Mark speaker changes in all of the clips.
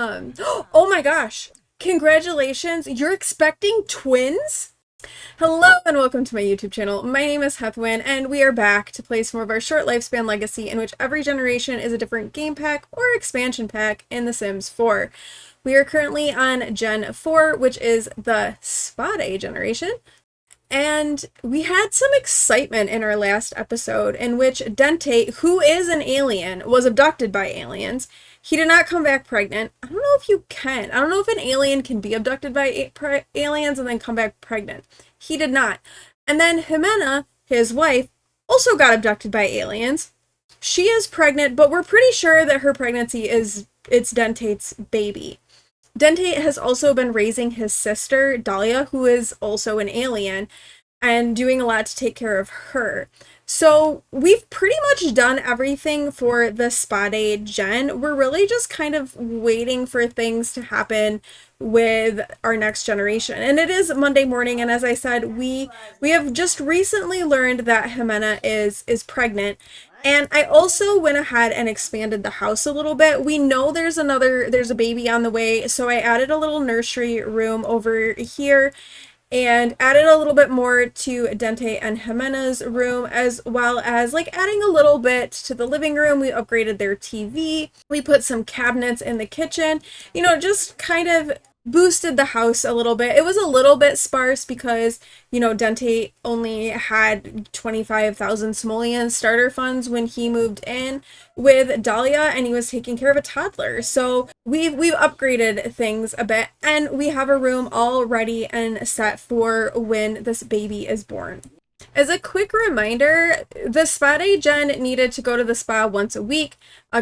Speaker 1: Oh my gosh. Congratulations. You're expecting twins? Hello and welcome to my YouTube channel. My name is Heathwyn and we are back to play some more of our short lifespan legacy in which every generation is a different game pack or expansion pack in The Sims 4. We are currently on Gen 4, which is the Spa Day generation. And we had some excitement in our last episode in which Dentate, who is an alien, was abducted by aliens. He did not come back pregnant. I don't know if you can. I don't know if an alien can be abducted by aliens and then come back pregnant. He did not. And then Ximena, his wife, also got abducted by aliens. She is pregnant, but we're pretty sure that her pregnancy it's Dentate's baby. Dentate has also been raising his sister, Dahlia, who is also an alien, and doing a lot to take care of her. So we've pretty much done everything for the Spa Day gen. We're really just kind of waiting for things to happen with our next generation. And it is Monday morning, and as I said, we have just recently learned that Ximena is pregnant. And I also went ahead and expanded the house a little bit. We know there's a baby on the way, so I added a little nursery room over here and added a little bit more to Dentate and Ximena's room, as well as like adding a little bit to the living room. We upgraded their TV. We put some cabinets in the kitchen, you know, just kind of boosted the house a little bit. It was a little bit sparse because, you know, Dentate only had 25,000 simoleon starter funds when he moved in with Dahlia, and he was taking care of a toddler. So we've upgraded things a bit, and we have a room all ready and set for when this baby is born. As a quick reminder, the Spa Day gen needed to go to the spa once a week,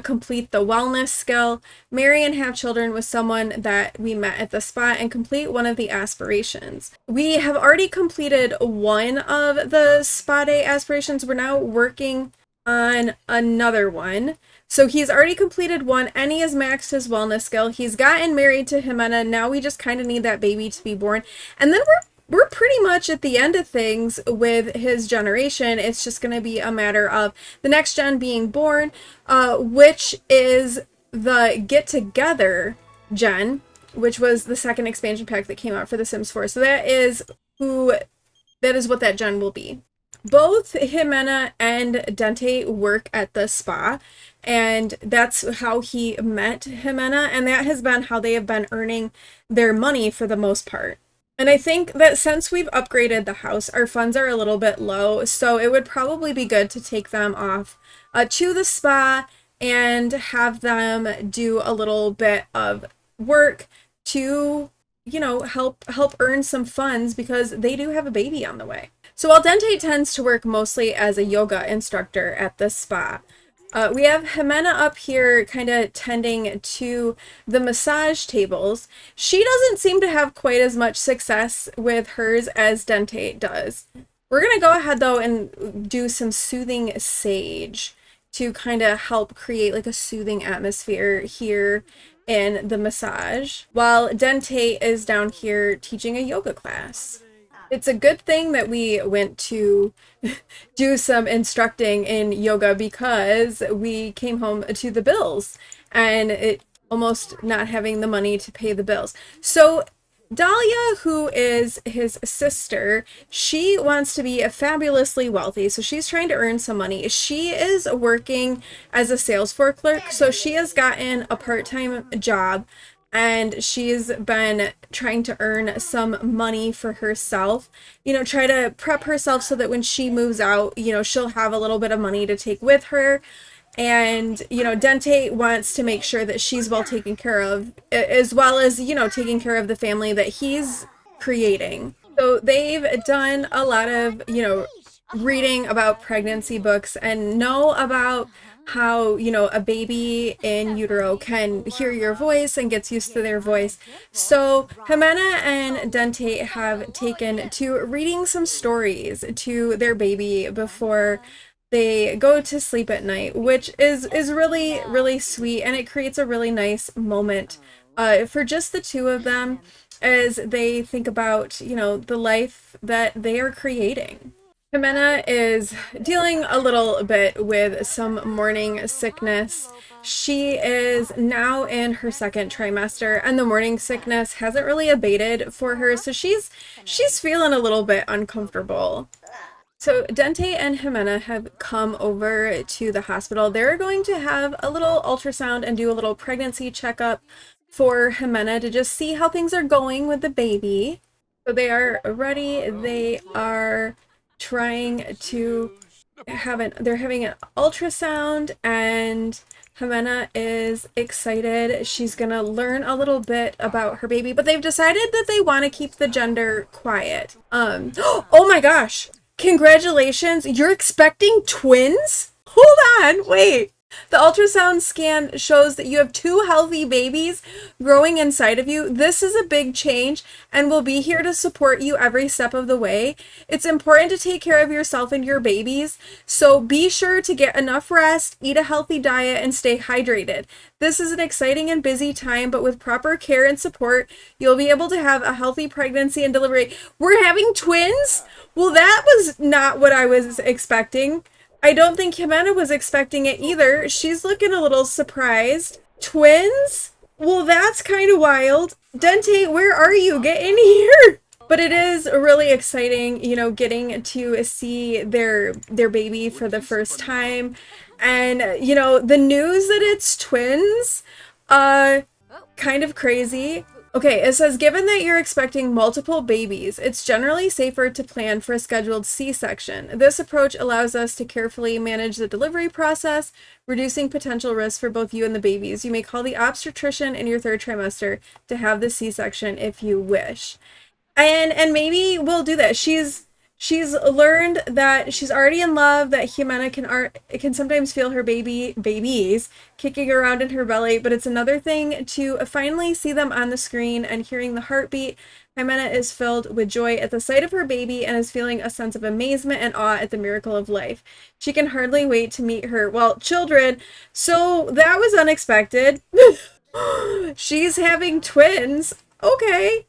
Speaker 1: complete the wellness skill, marry and have children with someone that we met at the spa, and complete one of the aspirations. We have already completed one of the Spa Day aspirations. We're now working on another one. So he's already completed one and he has maxed his wellness skill. He's gotten married to Ximena. Now we just kind of need that baby to be born. And then we're pretty much at the end of things with his generation. It's just going to be a matter of the next gen being born, which is the Get Together gen, which was the second expansion pack that came out for The Sims 4. So that is what that gen will be. Both Ximena and Dentate work at the spa, and that's how he met Ximena, and that has been how they have been earning their money for the most part. And I think that since we've upgraded the house, our funds are a little bit low, so it would probably be good to take them off to the spa and have them do a little bit of work to, you know, help earn some funds because they do have a baby on the way. So while Dentate tends to work mostly as a yoga instructor at the spa, we have Ximena up here kind of tending to the massage tables. She doesn't seem to have quite as much success with hers as Dentate does. We're going to go ahead though and do some soothing sage to kind of help create like a soothing atmosphere here in the massage, while Dentate is down here teaching a yoga class. It's a good thing that we went to do some instructing in yoga because we came home to the bills and it almost not having the money to pay the bills. So Dahlia, who is his sister, she wants to be fabulously wealthy, so she's trying to earn some money. She is working as a sales floor clerk, so she has gotten a part-time job and she's been trying to earn some money for herself, you know, try to prep herself so that when she moves out, you know, she'll have a little bit of money to take with her. And, you know, Dentate wants to make sure that she's well taken care of, as well as, you know, taking care of the family that he's creating. So they've done a lot of, you know, reading about pregnancy books and know about how, you know, a baby in utero can hear your voice and gets used to their voice. So Ximena and Dentate have taken to reading some stories to their baby before they go to sleep at night, which is really, really sweet, and it creates a really nice moment for just the two of them as they think about, you know, the life that they are creating. Ximena is dealing a little bit with some morning sickness. She is now in her second trimester and the morning sickness hasn't really abated for her, so she's feeling a little bit uncomfortable. So Dente and Ximena have come over to the hospital. They're going to have a little ultrasound and do a little pregnancy checkup for Ximena to just see how things are going with the baby. So they are ready. They are trying to they're having an ultrasound, and Ximena is excited. She's gonna learn a little bit about her baby, but they've decided that they want to keep the gender quiet. Oh my gosh. Congratulations. You're expecting twins? Hold on. Wait. The ultrasound scan shows that you have two healthy babies growing inside of you. This is a big change, and we'll be here to support you every step of the way. It's important to take care of yourself and your babies, so be sure to get enough rest, eat a healthy diet, and stay hydrated. This is an exciting and busy time, but with proper care and support, you'll be able to have a healthy pregnancy and delivery. We're having twins? Well, that was not what I was expecting. I don't think Ximena was expecting it either. She's looking a little surprised. Twins? Well, that's kind of wild. Dente, where are you? Get in here! But it is really exciting, you know, getting to see their baby for the first time. And, you know, the news that it's twins, kind of crazy. Okay, it says, given that you're expecting multiple babies, it's generally safer to plan for a scheduled C-section. This approach allows us to carefully manage the delivery process, reducing potential risks for both you and the babies. You may call the obstetrician in your third trimester to have the C-section if you wish. And maybe we'll do that. She's learned that she's already in love, that Ximena can sometimes feel her babies kicking around in her belly, but it's another thing to finally see them on the screen and hearing the heartbeat. Ximena is filled with joy at the sight of her baby and is feeling a sense of amazement and awe at the miracle of life. She can hardly wait to meet her, well, children. So that was unexpected. She's having twins. Okay.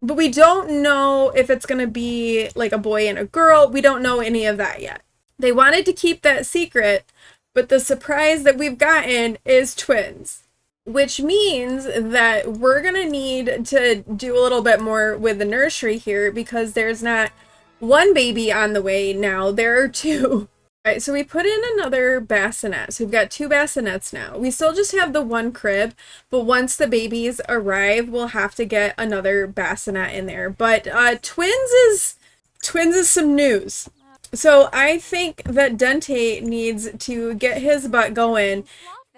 Speaker 1: But we don't know if it's going to be like a boy and a girl. We don't know any of that yet. They wanted to keep that secret, but the surprise that we've gotten is twins, which means that we're going to need to do a little bit more with the nursery here, because there's not one baby on the way now. There are two. All right, so we put in another bassinet. So we've got two bassinets now. We still just have the one crib, but once the babies arrive, we'll have to get another bassinet in there. But twins is some news. So I think that Dente needs to get his butt going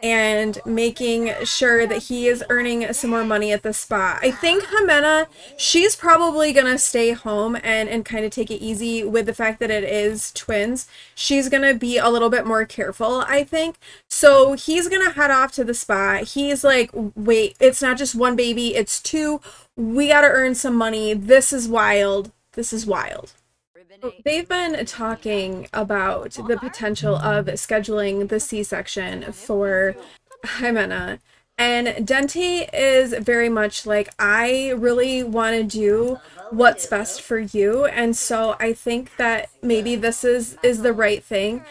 Speaker 1: and making sure that he is earning some more money at the spa. I think Ximena, she's probably gonna stay home and kind of take it easy with the fact that it is twins. She's gonna be a little bit more careful, I think. So he's gonna head off to the spa. He's like, wait, it's not just one baby, it's two. We gotta earn some money. This is wild. This is wild. They've been talking about the potential of scheduling the C-section for Ximena, and Dente is very much like, I really want to do what's best for you, and so I think that maybe this is the right thing,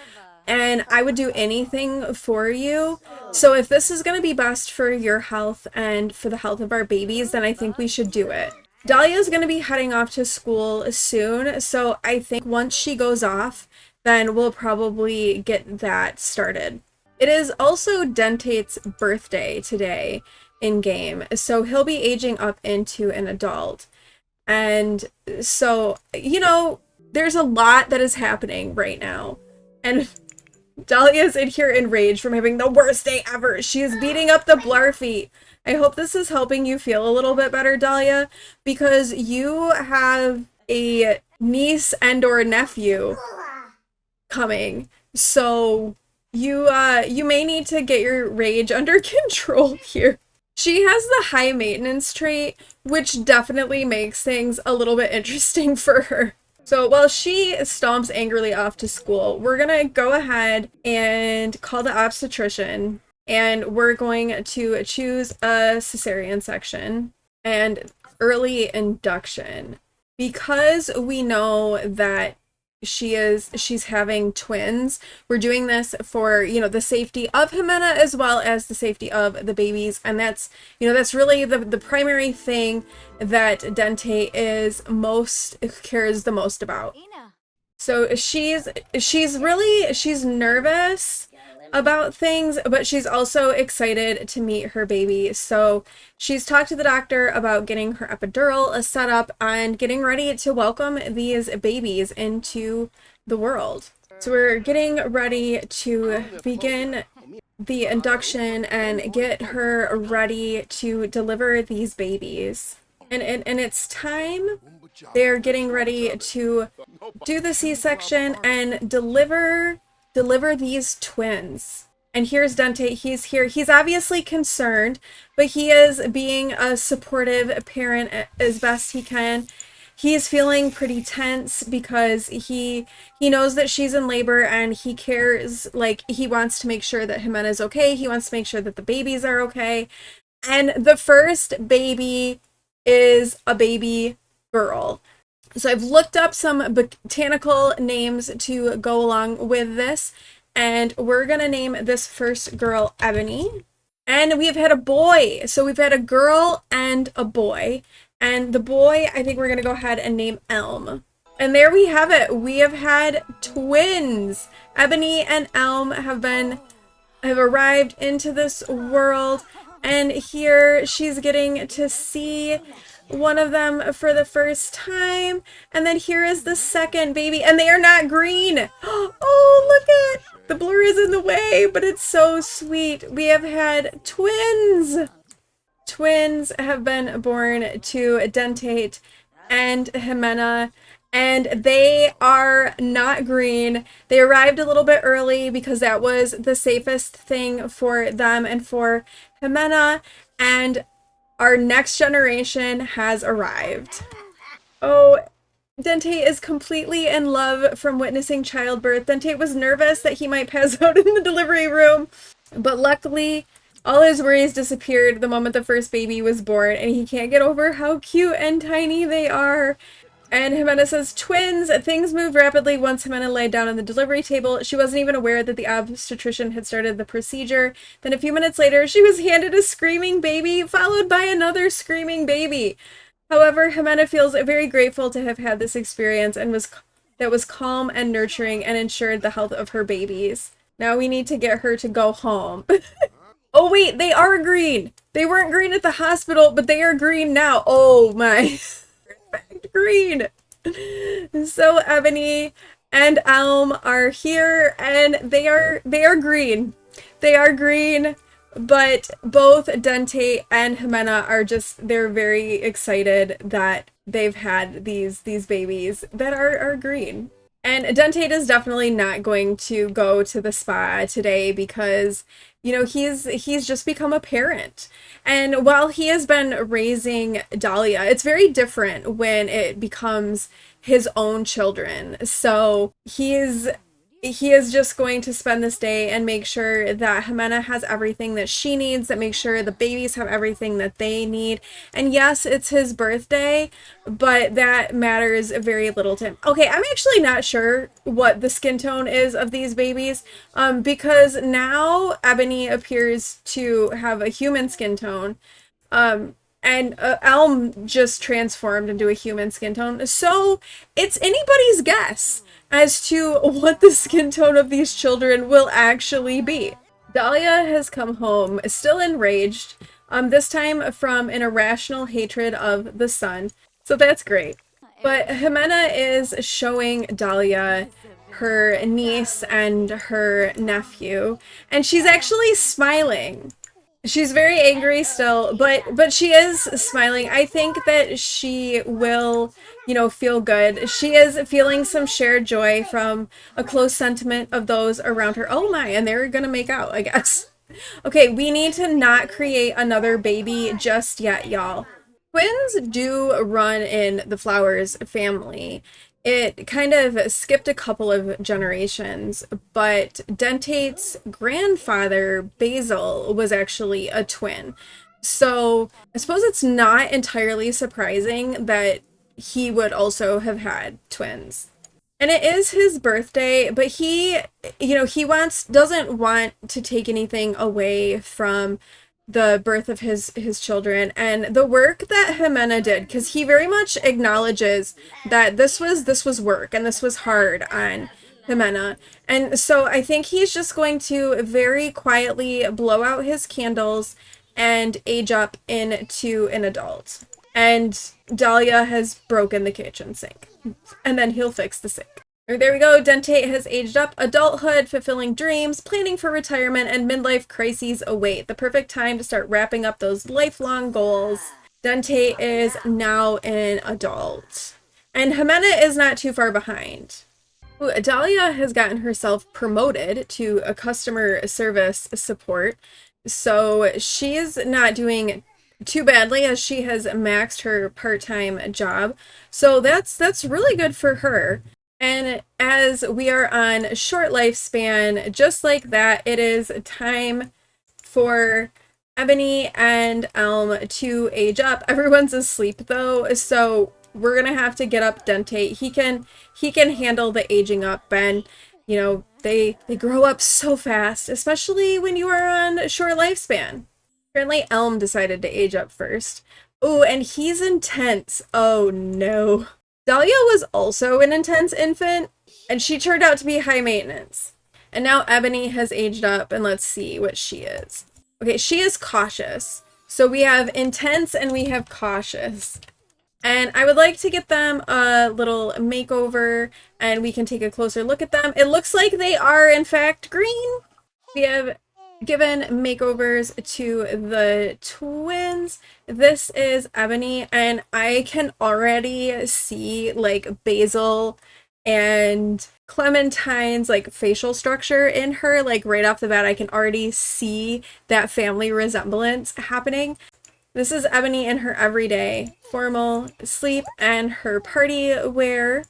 Speaker 1: and I would do anything for you. So if this is going to be best for your health and for the health of our babies, then I think we should do it. Dahlia's going to be heading off to school soon, so I think once she goes off, then we'll probably get that started. It is also Dentate's birthday today in game, so he'll be aging up into an adult. And so, you know, there's a lot that is happening right now. And Dahlia's in here enraged from having the worst day ever. She is beating up the Blarfy. I hope this is helping you feel a little bit better, Dahlia, because you have a niece and or nephew coming. So you may need to get your rage under control here. She has the high maintenance trait, which definitely makes things a little bit interesting for her. So while she stomps angrily off to school, we're gonna go ahead and call the obstetrician, and we're going to choose a cesarean section and early induction. Because we know that she's having twins. We're doing this for, you know, the safety of Ximena as well as the safety of the babies. And that's, you know, that's really the primary thing that Dentate cares the most about. So she's nervous about things, but she's also excited to meet her baby. So she's talked to the doctor about getting her epidural set up and getting ready to welcome these babies into the world. So we're getting ready to begin the induction and get her ready to deliver these babies. And it's time. They're getting ready to do the C-section and deliver these twins. And here's Dentate. He's here. He's obviously concerned, but he is being a supportive parent as best he can. He's feeling pretty tense because he knows that she's in labor and he cares, like he wants to make sure that Ximena's okay. He wants to make sure that the babies are okay. And the first baby is a baby girl. So I've looked up some botanical names to go along with this, and we're gonna name this first girl Ebony. And we've had a boy. So we've had a girl and a boy. And the boy, I think we're gonna go ahead and name Elm. And there we have it. We have had twins. Ebony and Elm have arrived into this world. And here she's getting to see one of them for the first time. And then here is the second baby, and they are not green. Oh, look at the blur is in the way, but it's so sweet. We have had twins. Twins have been born to Dentate and Ximena, and they are not green. They arrived a little bit early because that was the safest thing for them and for Ximena, and our next generation has arrived. Oh, Dentate is completely in love from witnessing childbirth. Dentate was nervous that he might pass out in the delivery room, but luckily all his worries disappeared the moment the first baby was born, and he can't get over how cute and tiny they are. And Ximena says, twins! Things moved rapidly once Ximena laid down on the delivery table. She wasn't even aware that the obstetrician had started the procedure. Then a few minutes later, she was handed a screaming baby, followed by another screaming baby. However, Ximena feels very grateful to have had this experience and that was calm and nurturing and ensured the health of her babies. Now we need to get her to go home. Oh wait, they are green! They weren't green at the hospital, but they are green now. Oh my... green. So Ebony and Elm are here, and they are green. They are green, but both Dentate and Ximena are they're very excited that they've had these babies that are green. And Dentate is definitely not going to go to the spa today because, you know, he's just become a parent. And while he has been raising Dahlia, it's very different when it becomes his own children. So he is just going to spend this day and make sure that Ximena has everything that she needs, that make sure the babies have everything that they need. And yes, it's his birthday, but that matters very little to him. Okay, I'm actually not sure what the skin tone is of these babies, because now Ebony appears to have a human skin tone. And Elm just transformed into a human skin tone. So it's anybody's guess as to what the skin tone of these children will actually be. Dahlia has come home, still enraged, this time from an irrational hatred of the sun. So that's great. But Ximena is showing Dahlia her niece and her nephew, and she's actually smiling. She's very angry still, but she is smiling. I think that she will, you know, feel good. She is feeling some shared joy from a close sentiment of those around her. Oh my, and they're gonna make out, I guess. Okay, we need to not create another baby just yet, y'all. Twins do run in the Flowers family. It kind of skipped a couple of generations, but Dentate's grandfather, Basil, was actually a twin. So I suppose it's not entirely surprising that he would also have had twins. And it is his birthday, but he, doesn't want to take anything away from the birth of his children and the work that Ximena did, because he very much acknowledges that this was work and this was hard on Ximena. And so I think he's just going to very quietly blow out his candles and age up into an adult. And Dahlia has broken the kitchen sink. And then he'll fix the sink. There we go. Dentate has aged up. Adulthood, fulfilling dreams, planning for retirement, and midlife crises await. The perfect time to start wrapping up those lifelong goals. Dentate is now an adult. And Ximena is not too far behind. Ooh, Dahlia has gotten herself promoted to a customer service support. So she's not doing too badly, as she has maxed her part-time job. So that's really good for her. And as we are on short lifespan, just like that, it is time for Ebony and Elm to age up. Everyone's asleep though, so we're gonna have to get up Dentate. He can handle the aging up, and they grow up so fast, especially when you are on a short lifespan. Apparently Elm decided to age up first. Oh, and he's intense. Oh no. Dahlia was also an intense infant, and she turned out to be high maintenance. And now Ebony has aged up, and let's see what she is. Okay, she is cautious. So we have intense and we have cautious. And I would like to get them a little makeover, and we can take a closer look at them. It looks like they are, in fact, green. We have given makeovers to the twins. This is Ebony, and I can already see like Basil and Clementine's like facial structure in her. Like right off the bat, I can already see that family resemblance happening. This is Ebony in her everyday formal sleep and her party wear.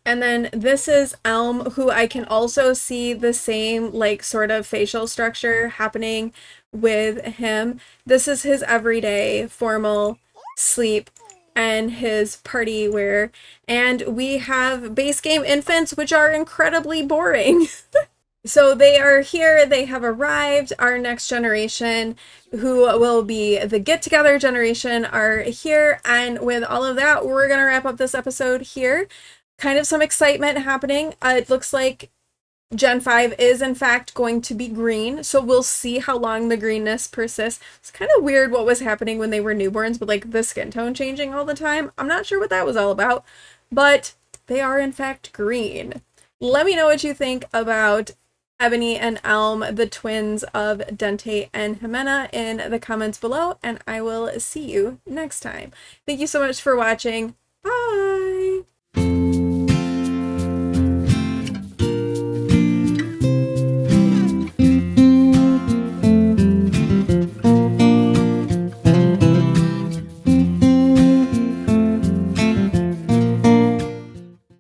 Speaker 1: And then this is Elm, who I can also see the same like sort of facial structure happening with him. This is his everyday formal sleep and his party wear. And we have base game infants, which are incredibly boring. So they are here, they have arrived. Our next generation, who will be the get-together generation, are here. And with all of that, we're going to wrap up this episode here. Kind of some excitement happening. It looks like Gen 5 is in fact going to be green, so we'll see how long the greenness persists. It's kind of weird what was happening when they were newborns, but like the skin tone changing all the time. I'm not sure what that was all about, but they are in fact green. Let me know what you think about Ebony and Elm, the twins of Dentate and Ximena, in the comments below, and I will see you next time. Thank you so much for watching. Bye!